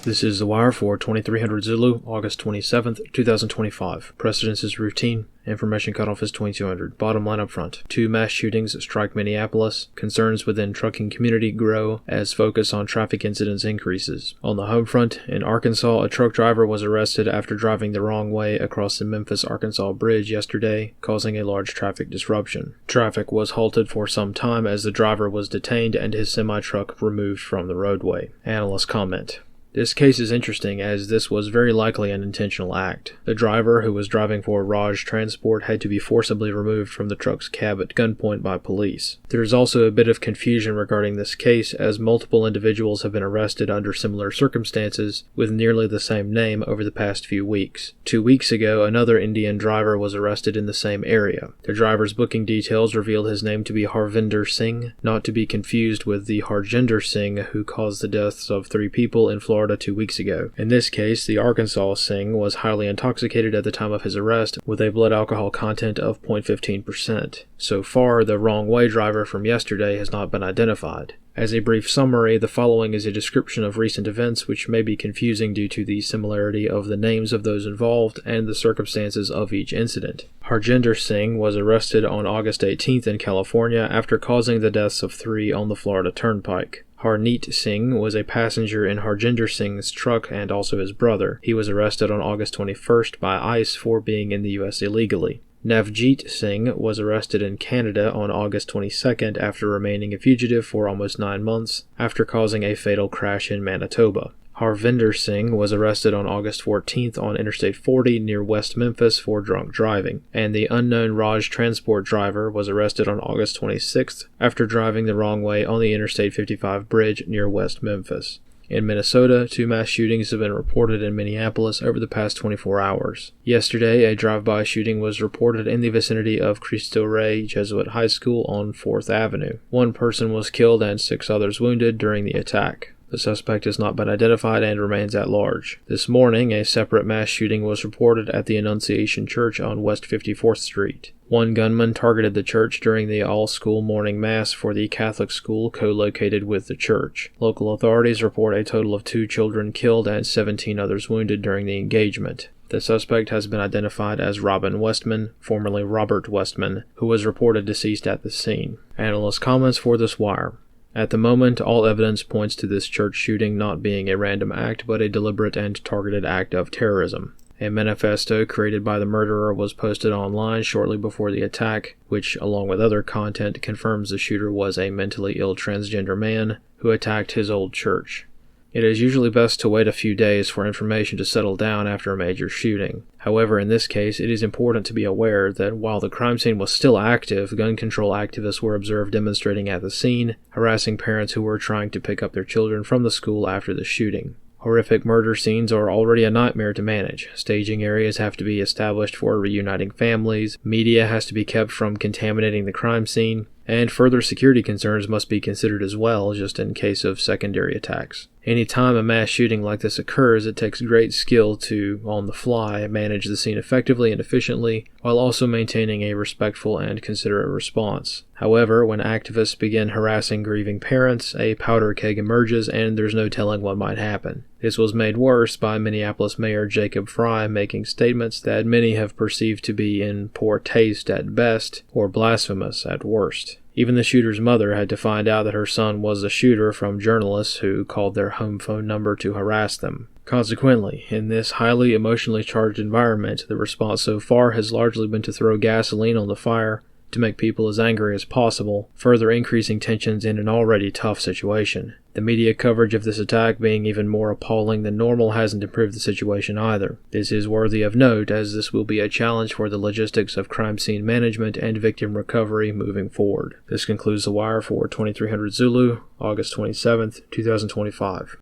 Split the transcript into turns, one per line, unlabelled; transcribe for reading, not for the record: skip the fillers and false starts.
This is The Wire for 2300 Zulu, August 27th, 2025. Precedence is routine. Information cutoff is 2200. Bottom line up front. 2 mass shootings strike Minneapolis. Concerns within trucking community grow as focus on traffic incidents increases. On the home front, in Arkansas, a truck driver was arrested after driving the wrong way across the Memphis-Arkansas bridge yesterday, causing a large traffic disruption. Traffic was halted for some time as the driver was detained and his semi-truck removed from the roadway. Analysts comment. This case is interesting as this was very likely an intentional act. The driver, who was driving for Raj Transport, had to be forcibly removed from the truck's cab at gunpoint by police. There is also a bit of confusion regarding this case as multiple individuals have been arrested under similar circumstances with nearly the same name over the past few weeks. 2 weeks ago, another Indian driver was arrested in the same area. The driver's booking details revealed his name to be Harvinder Singh, not to be confused with the Harjinder Singh who caused the deaths of 3 people in Florida 2 weeks ago. In this case, the Arkansas Singh was highly intoxicated at the time of his arrest with a blood alcohol content of 0.15%. So far, the wrong way driver from yesterday has not been identified. As a brief summary, the following is a description of recent events which may be confusing due to the similarity of the names of those involved and the circumstances of each incident. Harjinder Singh was arrested on August 18th in California after causing the deaths of 3 on the Florida Turnpike. Harneet Singh was a passenger in Harjinder Singh's truck and also his brother. He was arrested on August 21st by ICE for being in the U.S. illegally. Navjeet Singh was arrested in Canada on August 22nd after remaining a fugitive for almost 9 months after causing a fatal crash in Manitoba. Harvinder Singh was arrested on August 14th on Interstate 40 near West Memphis for drunk driving, and the unknown Raj Transport driver was arrested on August 26th after driving the wrong way on the Interstate 55 bridge near West Memphis. In Minnesota, 2 mass shootings have been reported in Minneapolis over the past 24 hours. Yesterday, a drive-by shooting was reported in the vicinity of Cristo Rey Jesuit High School on 4th Avenue. 1 person was killed and 6 others wounded during the attack. The suspect has not been identified and remains at large. This morning, a separate mass shooting was reported at the Annunciation Church on West 54th Street. 1 gunman targeted the church during the all-school morning mass for the Catholic school co-located with the church. Local authorities report a total of 2 children killed and 17 others wounded during the engagement. The suspect has been identified as Robin Westman, formerly Robert Westman, who was reported deceased at the scene. Analyst comments for this wire. At the moment, all evidence points to this church shooting not being a random act but a deliberate and targeted act of terrorism. A manifesto created by the murderer was posted online shortly before the attack, which, along with other content, confirms the shooter was a mentally ill transgender man who attacked his old church. It is usually best to wait a few days for information to settle down after a major shooting. However, in this case, it is important to be aware that while the crime scene was still active, gun control activists were observed demonstrating at the scene, harassing parents who were trying to pick up their children from the school after the shooting. Horrific murder scenes are already a nightmare to manage. Staging areas have to be established for reuniting families, media has to be kept from contaminating the crime scene, and further security concerns must be considered as well, just in case of secondary attacks. Any time a mass shooting like this occurs, it takes great skill to, on the fly, manage the scene effectively and efficiently, while also maintaining a respectful and considerate response. However, when activists begin harassing grieving parents, a powder keg emerges and there's no telling what might happen. This was made worse by Minneapolis Mayor Jacob Frey making statements that many have perceived to be in poor taste at best or blasphemous at worst. Even the shooter's mother had to find out that her son was the shooter from journalists who called their home phone number to harass them. Consequently, in this highly emotionally charged environment, the response so far has largely been to throw gasoline on the fire to make people as angry as possible, further increasing tensions in an already tough situation. The media coverage of this attack being even more appalling than normal hasn't improved the situation either. This is worthy of note, as this will be a challenge for the logistics of crime scene management and victim recovery moving forward. This concludes The Wire for 2300 Zulu, August 27th, 2025.